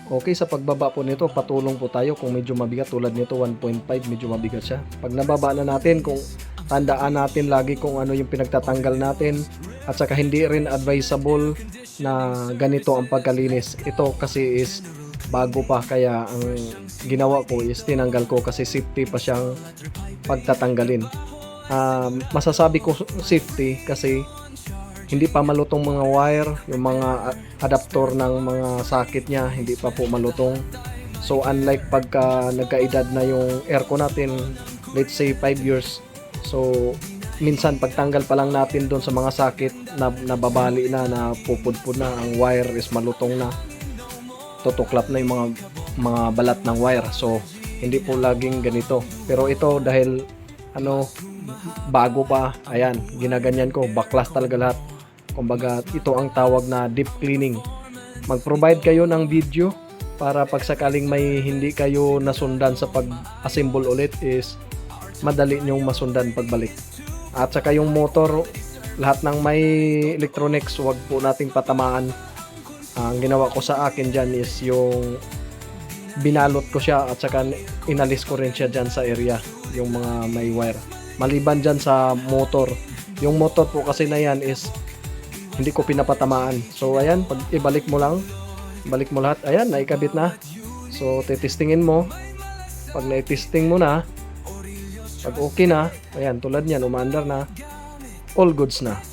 Okay, sa pagbaba po nito, patulong po tayo kung medyo mabigat tulad nito 1.5, medyo mabigat siya. Pag nababa na natin, kung tandaan natin lagi kung ano yung pinagtatanggal natin at saka hindi rin advisable na ganito ang pagkalinis. Ito kasi is bago pa, kaya ang ginawa ko is tinanggal ko kasi safety pa siyang pagtatanggalin. Masasabi ko safety kasi hindi pa malutong mga wire, yung mga adapter ng mga socket niya hindi pa po malutong. So unlike pagka nagkaedad na yung aircon natin, let's say 5 years, so minsan pagtanggal pa lang natin doon sa mga socket na nababali na pupudpud na, ang wire is malutong na, tutuklap na yung mga balat ng wire. So hindi po laging ganito, pero ito dahil bago pa, ayan, ginaganyan ko, baklas talaga lahat. Kumbaga, ito ang tawag na deep cleaning. Mag-provide kayo ng video para pag sakaling may hindi kayo nasundan sa pag-assemble ulit is madali nyong masundan pagbalik. At saka yung motor, lahat ng may electronics, wag po nating patamaan. Ang ginawa ko sa akin dyan is yung binalot ko siya at saka inalis ko rin siya dyan sa area, yung mga may wire. Maliban dyan sa motor. Yung motor po kasi na yan is hindi ko pinapatamaan. So ayan, pag ibalik mo lang, balik mo lahat, ayan, naikabit na. So titestingin mo. Pag na-testing mo na, pag okay na, ayan, tulad niyan, umaandar na, all goods na.